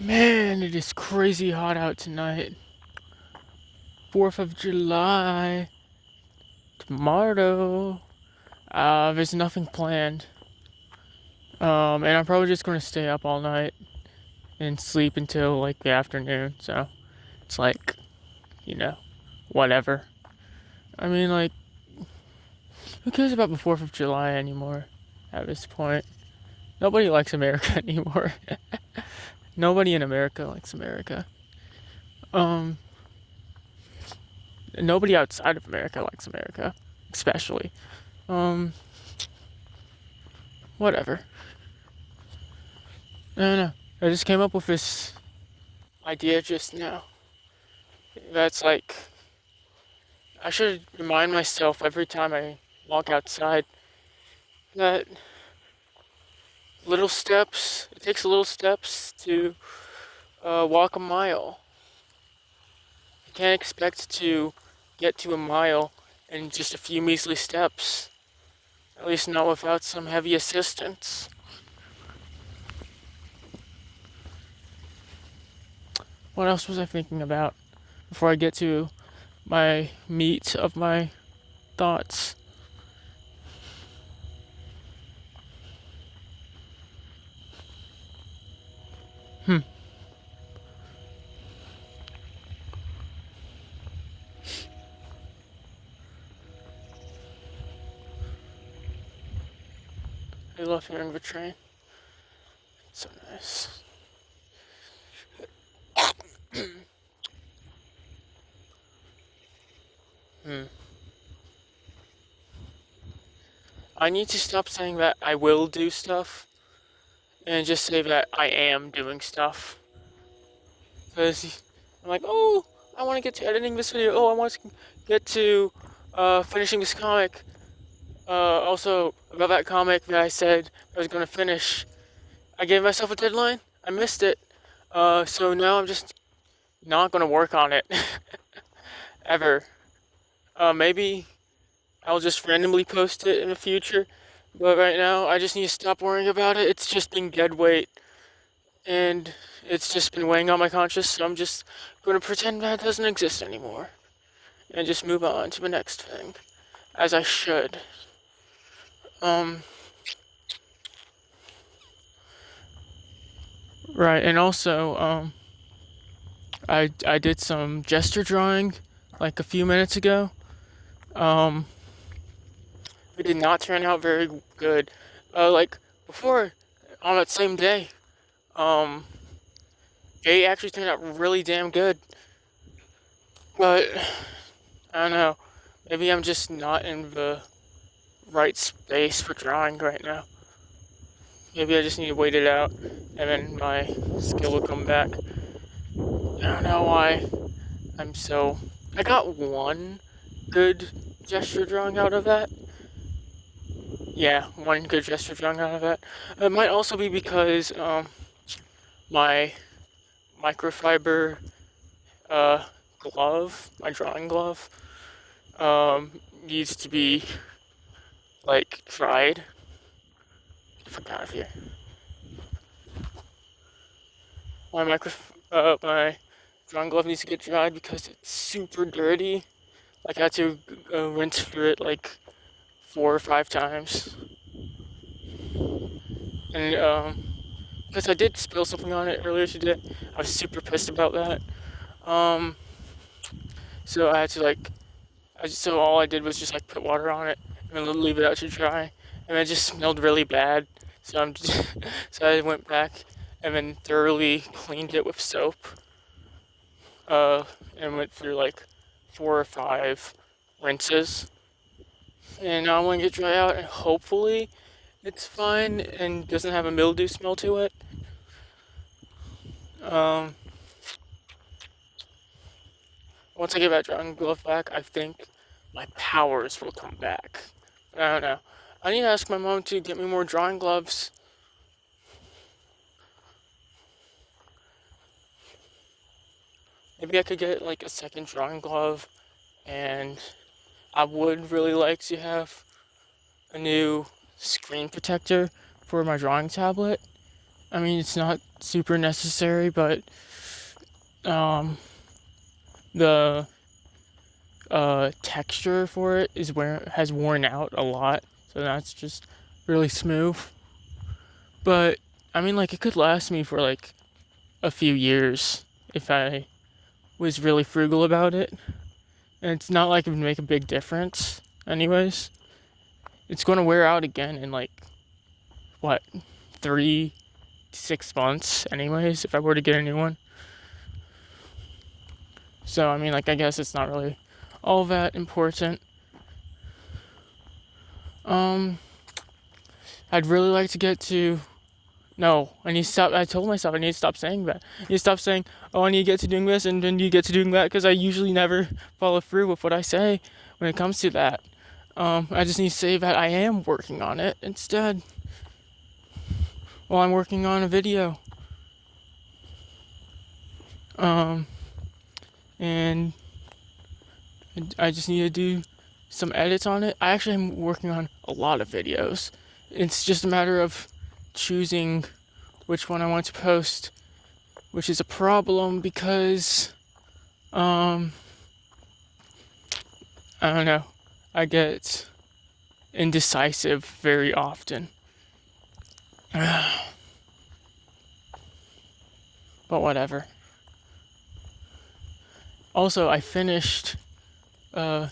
Man, it is crazy hot out tonight. 4th of July. Tomorrow. There's nothing planned. And I'm probably just gonna stay up all night and sleep until like the afternoon. So it's like, you know, whatever. I mean, like, who cares about the 4th of July anymore at this point? Nobody likes America anymore. Nobody in America likes America. Um, Nobody outside of America likes America, especially. Um, Whatever. I don't know. I just came up with this idea just now. That's like, I should remind myself every time I walk outside that it takes little steps to walk a mile. You can't expect to get to a mile in just a few measly steps. At least not without some heavy assistance. What else was I thinking about before I get to my meat of my thoughts? Hmm. I love hearing the train. It's so nice. Hmm. I need to stop saying that I will do stuff and just say that I am doing stuff. Because I'm like, oh, I want to get to editing this video. Oh, I want to get to finishing this comic. Also, about that comic that I said I was going to finish, I gave myself a deadline. I missed it. So now I'm just not going to work on it. Ever. Maybe I'll just randomly post it in the future. But right now, I just need to stop worrying about it. It's just being dead weight. And it's just been weighing on my conscience, so I'm just going to pretend that doesn't exist anymore. And just move on to the next thing. As I should. Um, right, and also, I did some gesture drawing like a few minutes ago. Um, it did not turn out very good. Like before, on that same day, um, it actually turned out really damn good. But I don't know. Maybe I'm just not in the right space for drawing right now. Maybe I just need to wait it out, and then my skill will come back. I don't know why I'm so. I got one good gesture drawing out of that. Yeah, one good gesture drawing out of that. It might also be because my microfiber uh, glove, my drawing glove, needs to be like dried. Get the fuck out of here. My drawing glove needs to get dried because it's super dirty. Like I had to rinse through it like 4 or 5 times, and because I did spill something on it earlier today, I was super pissed about that. Um, so I had to like, so all I did was just like put water on it and then leave it out to dry, and it just smelled really bad. So I'm just, so I went back and then thoroughly cleaned it with soap. Uh, and went through like 4 or 5 rinses. And now I'm gonna get dry out, and hopefully it's fine and doesn't have a mildew smell to it. Um, Once I get that drawing glove back, I think my powers will come back. But I don't know. I need to ask my mom to get me more drawing gloves. Maybe I could get like a second drawing glove, and I would really like to have a new screen protector for my drawing tablet. I mean, it's not super necessary, but um, the texture for it has worn out a lot, so that's just really smooth. But I mean, like, it could last me for like a few years if I was really frugal about it. And it's not like it would make a big difference, anyways. It's going to wear out again in like what, 3 to 6 months, anyways, if I were to get a new one. So I mean, like, I guess it's not really all that important. Um, I'd really like to get to. No, I need to stop. I told myself I need to stop saying that. I need to stop saying, oh, I need to get to doing this and then you get to doing that, because I usually never follow through with what I say when it comes to that. I just need to say that I am working on it instead. While I'm working on a video. And I just need to do some edits on it. I actually am working on a lot of videos. It's just a matter of choosing which one I want to post, which is a problem because, I don't know, I get indecisive very often. But whatever. Also, I finished writing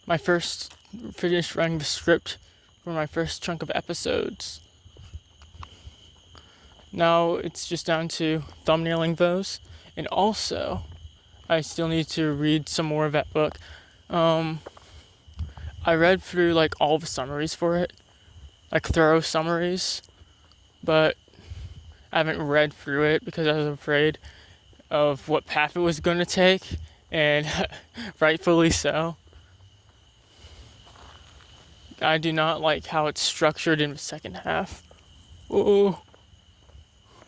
the script for my first chunk of episodes. Now it's just down to thumbnailing those, and also I still need to read some more of that book. I read through like all the summaries for it, like thorough summaries, but I haven't read through it because I was afraid of what path it was going to take, and rightfully so. I do not like how it's structured in the second half. Oh,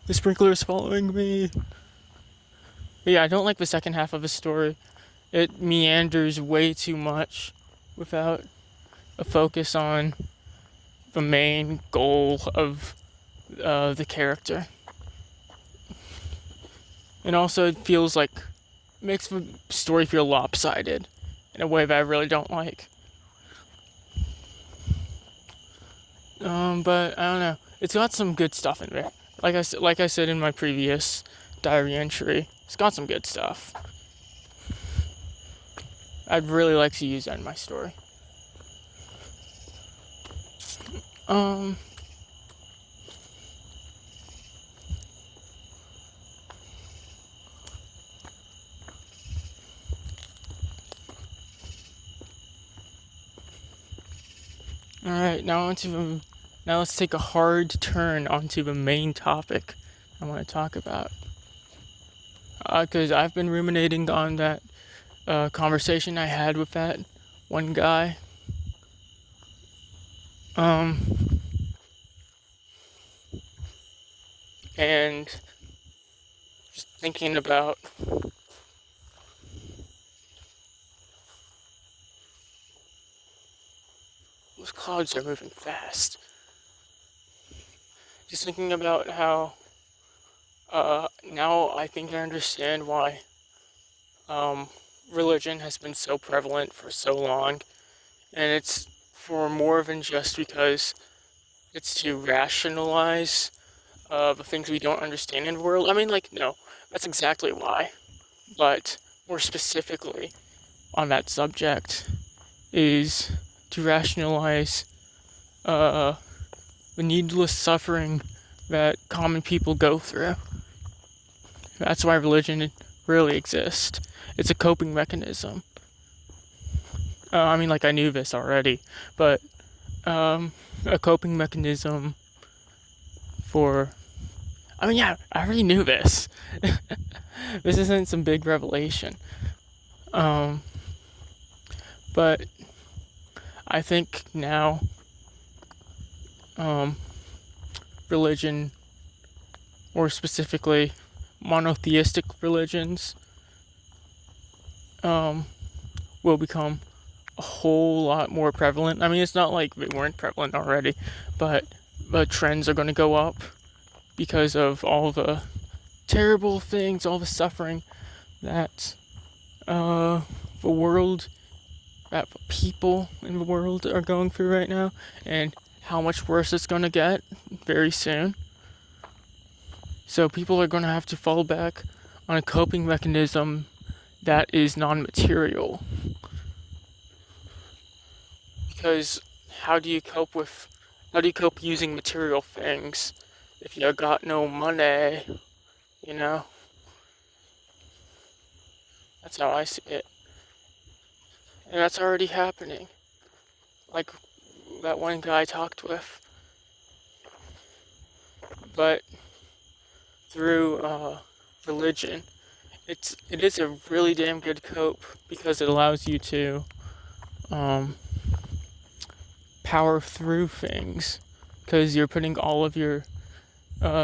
the sprinkler is following me. But yeah, I don't like the second half of the story. It meanders way too much without a focus on the main goal of the character. And also it feels like, makes the story feel lopsided in a way that I really don't like. But I don't know. It's got some good stuff in there. Like I said in my previous diary entry, it's got some good stuff. I'd really like to use that in my story. Alright, now let's take a hard turn onto the main topic I want to talk about. Because I've been ruminating on that conversation I had with that one guy. And just thinking about those clouds are moving fast. Just thinking about how now I think I understand why religion has been so prevalent for so long, and it's for more than just because it's to rationalize the things we don't understand in the world. I mean, like, no, that's exactly why, but more specifically on that subject is to rationalize the needless suffering that common people go through. That's why religion really exists. It's a coping mechanism. I mean, like, I knew this already, but a coping mechanism for... I mean, yeah, I already knew this. This isn't some big revelation. But I think now religion, or specifically monotheistic religions, will become a whole lot more prevalent. I mean, it's not like they weren't prevalent already, but the trends are going to go up. because of all the terrible things, all the suffering that uh, the world, that people in the world are going through right now, and how much worse it's going to get very soon. So people are going to have to fall back on a coping mechanism that is non-material. Because how do you cope using material things if you got no money, you know? That's how I see it. And that's already happening. Like that one guy I talked with. But through religion, it is a really damn good cope because it allows you to power through things, because you're putting all of your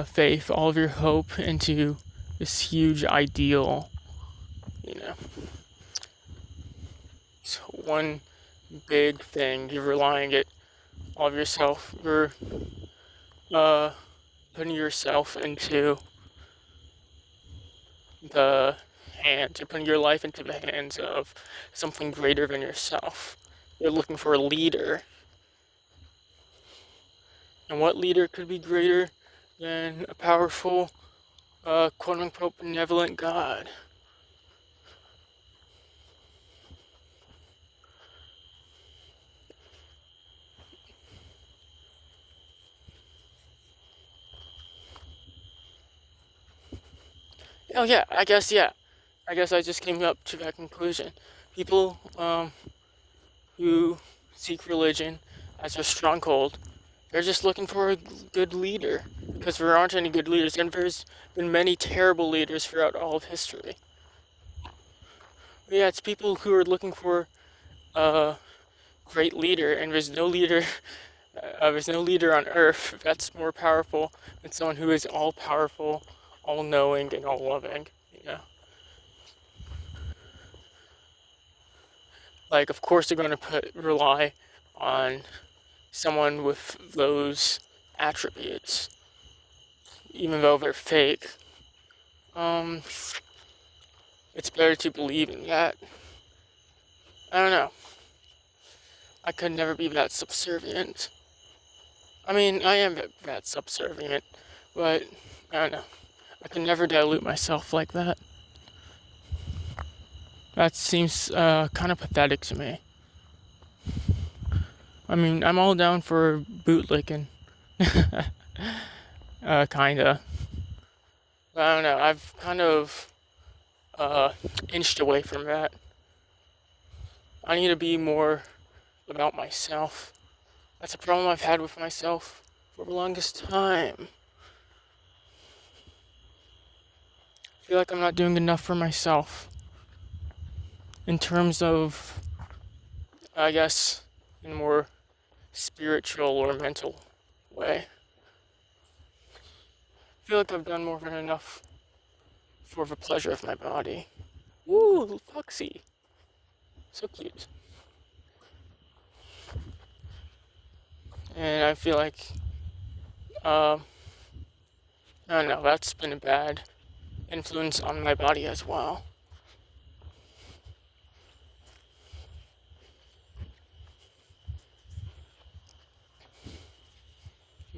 faith, all of your hope into this huge ideal, you know. So one big thing, you're relying it all of yourself. You're putting yourself into the hands. You're putting your life into the hands of something greater than yourself. You're looking for a leader. And what leader could be greater than a powerful, quote-unquote, benevolent God? Oh yeah, I guess I just came up to that conclusion. People who seek religion as a stronghold, they're just looking for a good leader, because there aren't any good leaders, and there's been many terrible leaders throughout all of history. But yeah, it's people who are looking for a great leader, and there's no leader. There's no leader on earth that's more powerful than someone who is all powerful, all knowing, and all loving. You know. Like, of course they're going to rely on someone with those attributes, even though they're fake. It's better to believe in that. I don't know. I could never be that subservient. I mean, I am that subservient, but I don't know. I could never dilute myself like that. That seems kind of pathetic to me. I mean, I'm all down for bootlicking. Kinda. But I don't know. I've kind of inched away from that. I need to be more about myself. That's a problem I've had with myself for the longest time. I feel like I'm not doing enough for myself in terms of, I guess, in a more spiritual or mental way. I feel like I've done more than enough for the pleasure of my body. Ooh, little foxy. So cute. And I feel like, I don't know, that's been a bad influence on my body as well.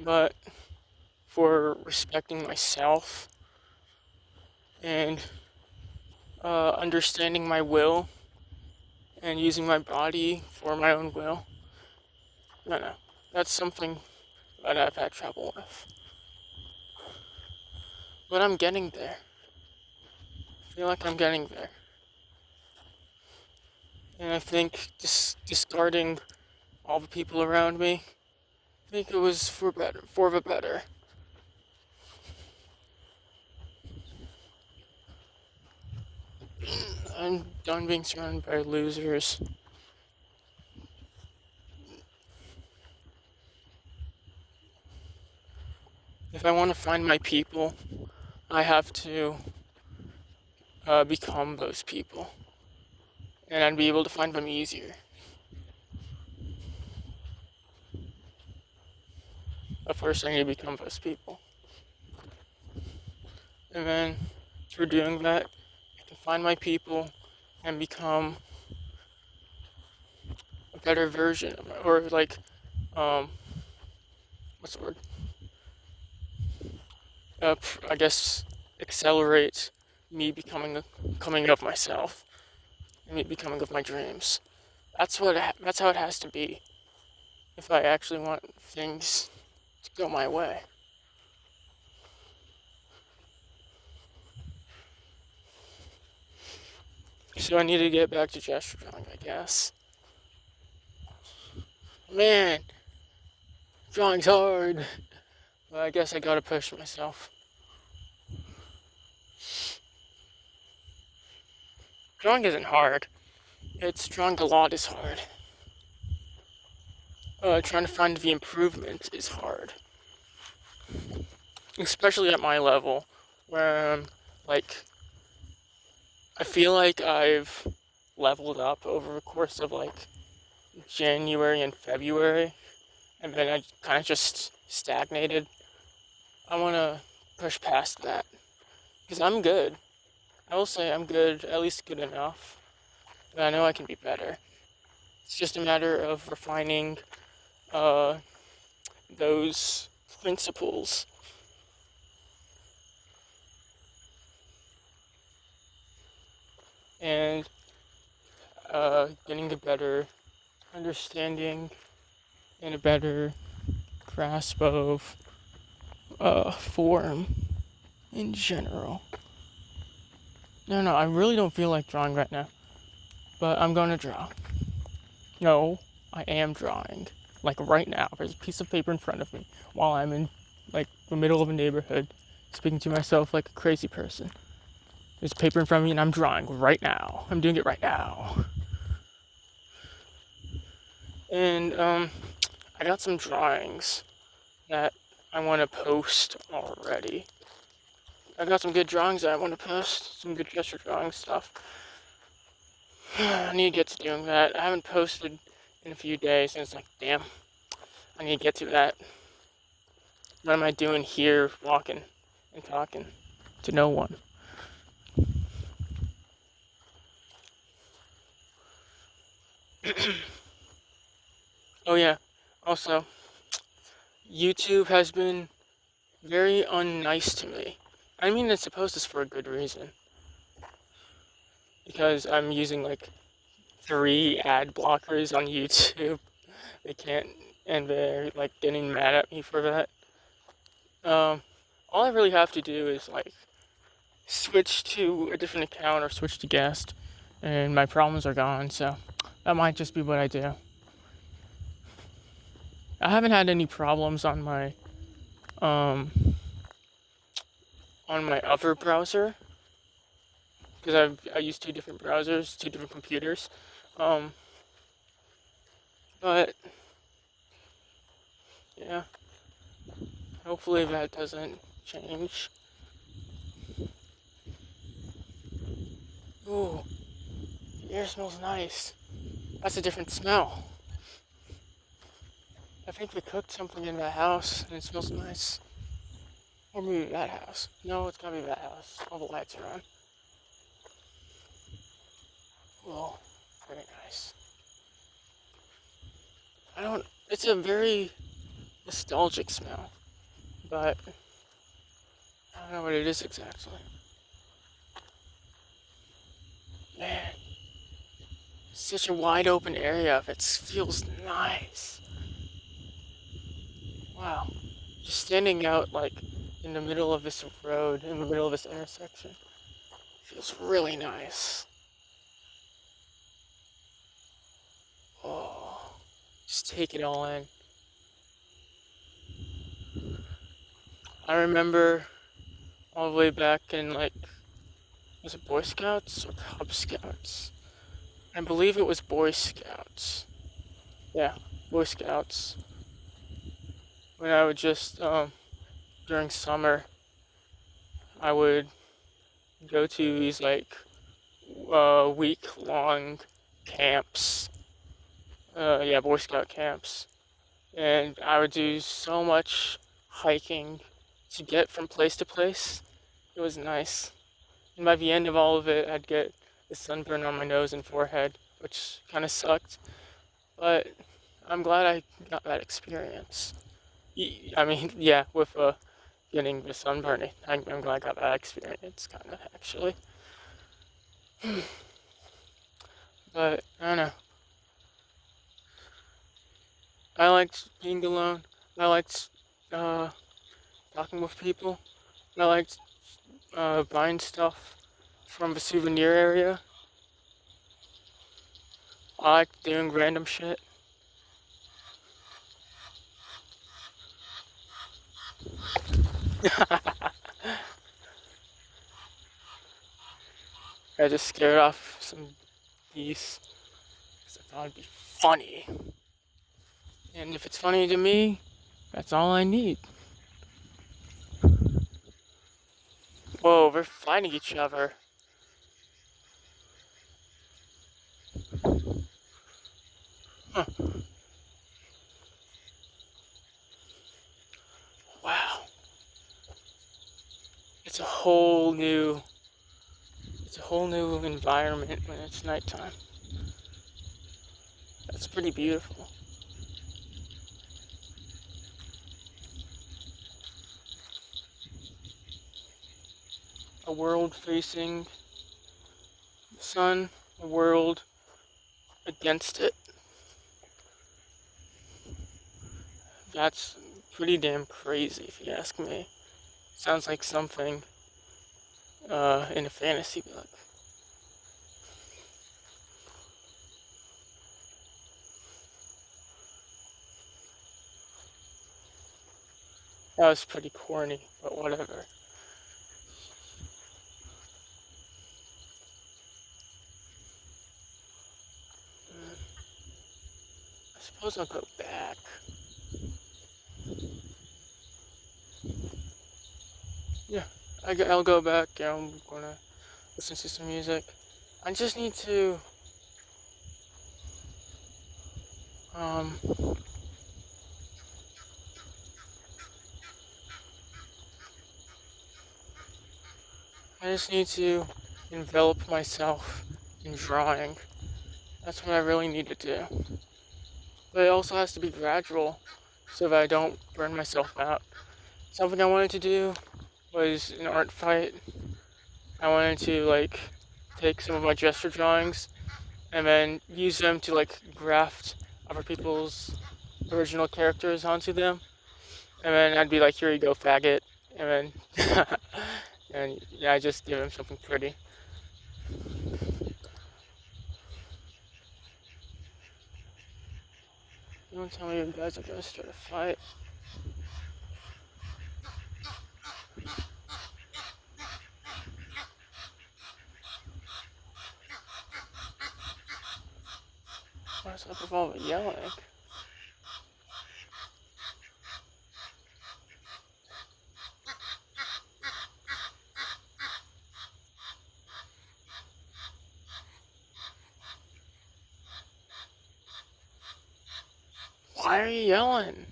But for respecting myself and understanding my will and using my body for my own will, I don't know, that's something that I've had trouble with. But I'm getting there. I feel like I'm getting there. And I think discarding all the people around me, I think it was for the better. I'm done being surrounded by losers. If I want to find my people, I have to become those people. And I'd be able to find them easier. But first I need to become those people. And then through doing that, I can find my people and become a better version of or like, um, what's the word? I guess accelerate me coming of myself and me becoming of my dreams. That's how it has to be if I actually want things to go my way. So I need to get back to gesture drawing, I guess. Man, drawing's hard. But I guess I gotta push myself. Drawing isn't hard. It's drawing a lot is hard. Trying to find the improvement is hard. Especially at my level, where like, I feel like I've leveled up over the course of like January and February, and then I kind of just stagnated. I want to push past that because I'm good. I will say I'm good, at least good enough, but I know I can be better. It's just a matter of refining uh, those principles. And getting a better understanding and a better grasp of form in general. No, I really don't feel like drawing right now, but I'm gonna draw. No, I am drawing. Like right now, there's a piece of paper in front of me while I'm in like the middle of a neighborhood, speaking to myself like a crazy person. There's paper in front of me and I'm drawing right now. I'm doing it right now. And I got some drawings that I want to post already. I got some good drawings that I want to post, some good gesture drawing stuff. I need to get to doing that. I haven't posted in a few days, and it's like, damn, I need to get to that. What am I doing here, walking and talking to no one? Oh yeah, also, YouTube has been very unnice to me. I mean, it's supposed to for a good reason. Because I'm using like 3 ad blockers on YouTube. They can't, and they're like getting mad at me for that. All I really have to do is like switch to a different account or switch to guest, and my problems are gone. So that might just be what I do. I haven't had any problems um on my other browser because I use 2 different browsers, 2 different computers. Um, but yeah, hopefully that doesn't change. Ooh, the air smells nice. That's a different smell. I think we cooked something in that house and it smells nice. Or maybe that house. No, it's gotta be that house. All the lights are on. Whoa, very nice. It's a very nostalgic smell, but I don't know what it is exactly. Man, such a wide open area. It feels nice. Wow. Just standing out like in the middle of this road, in the middle of this intersection, feels really nice. Oh, just take it all in. I remember all the way back in like, was it Boy Scouts or Cub Scouts? I believe it was Boy Scouts. Yeah, Boy Scouts. When I would just, during summer, I would go to these like week-long camps. Yeah, Boy Scout camps, and I would do so much hiking to get from place to place. It was nice. And by the end of all of it, I'd get the sunburn on my nose and forehead, which kind of sucked. But I'm glad I got that experience. I mean, yeah, with getting the sunburn, I'm glad I got that experience, kind of, actually. But, I don't know. I liked being alone. I liked uh, talking with people. I liked buying stuff from the souvenir area. I liked doing random shit. I just scared off some geese because I thought it'd be funny. And if it's funny to me, that's all I need. Whoa, they're fighting each other. Huh. Wow. It's a whole new it's a whole new environment when it's nighttime. That's pretty beautiful. A world facing the sun, a world against it. That's pretty damn crazy if you ask me. Sounds like something in a fantasy book. That was pretty corny, but whatever. I suppose I'll go back. Yeah, I'll go back. Yeah, I'm gonna listen to some music. I just need to um I just need to envelop myself in drawing. That's what I really need to do. But it also has to be gradual so that I don't burn myself out. Something I wanted to do was an art fight. I wanted to like take some of my gesture drawings and then use them to like graft other people's original characters onto them. And then I'd be like, here you go, faggot. And then and yeah, I just give him something pretty. You don't tell me you guys are gonna start a fight. What's up with all the yelling? Why are you yelling?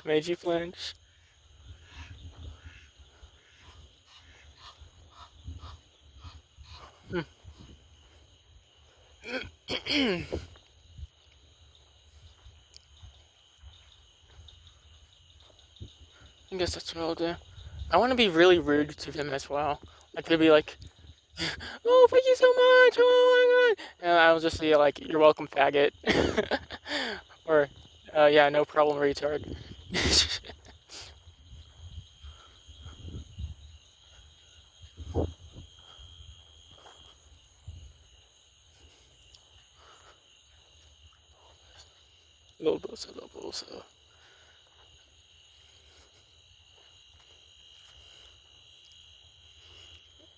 Made you flinch. I guess that's what I'll do. I want to be really rude to them as well. I could be like, "Oh, thank you so much! Oh my god!" And I'll just be like, "You're welcome, faggot," or, "Yeah, no problem, retard." Little bosa, little bosa.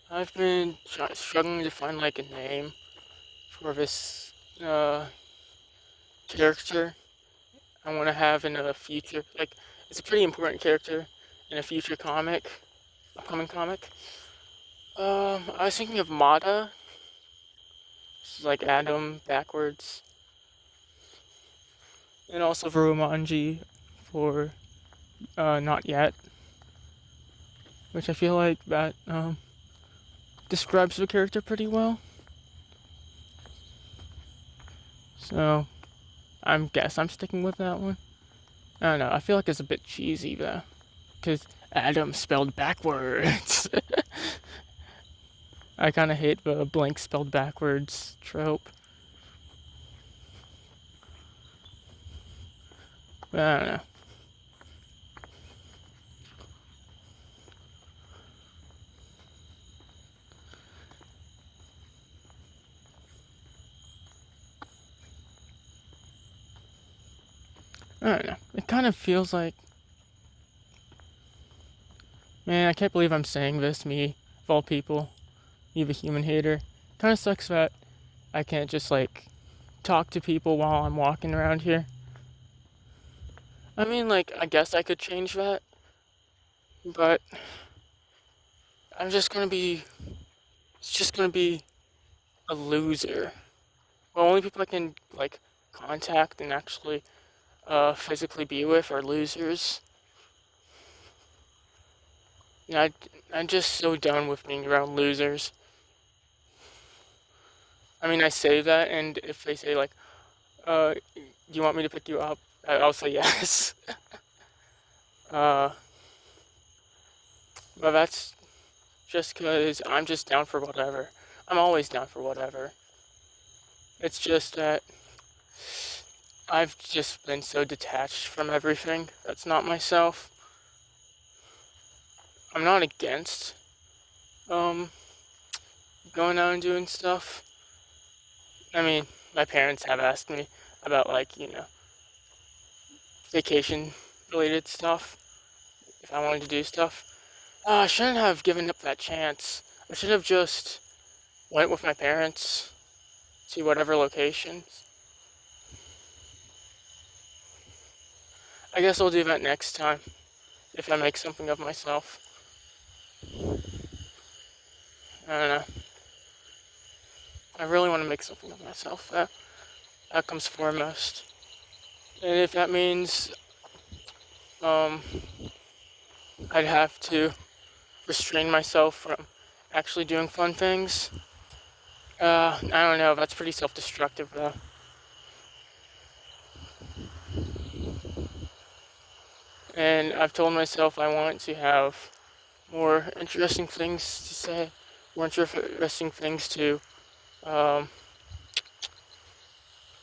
I've been struggling to find like a name for this character I want to have in a future. Like, it's a pretty important character in a future upcoming comic. I was thinking of Mata. This is like Adam backwards. And also Verumanji for Not Yet. Which I feel like that describes the character pretty well. So I'm sticking with that one. I don't know, I feel like it's a bit cheesy though. Because Adam spelled backwards. I kind of hate the blank spelled backwards trope. But I don't know. I don't know. It kind of feels like... Man, I can't believe I'm saying this, me, of all people. You, the human hater. Kind of sucks that I can't just, like, talk to people while I'm walking around here. I mean, like, I guess I could change that. But I'm just gonna be... It's just gonna be a loser. The only people I can, like, contact and actually physically be with are losers. Yeah, I'm just so done with being around losers. I mean, I say that, and if they say, like, do you want me to pick you up? I'll say yes. uh, but that's just because I'm just down for whatever. I'm always down for whatever. It's just that I've just been so detached from everything that's not myself. I'm not against going out and doing stuff. I mean, my parents have asked me about, like, vacation related stuff, if I wanted to do stuff. I shouldn't have given up that chance. I should have just went with my parents to whatever locations. I guess I'll do that next time, if I make something of myself. I don't know. I really want to make something of myself. That comes foremost. And if that means I'd have to restrain myself from actually doing fun things, I don't know. That's pretty self-destructive, though. And I've told myself I want to have more interesting things to say, more interesting things to,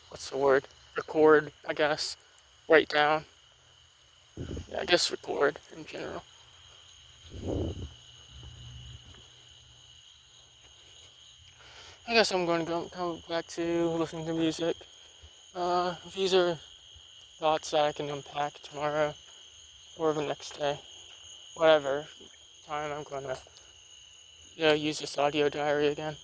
what's the word? Record, I guess. Write down. Yeah, I guess record in general. I guess I'm going to go back to listening to music. These are thoughts that I can unpack tomorrow or the next day. Whatever time I'm going to use this audio diary again.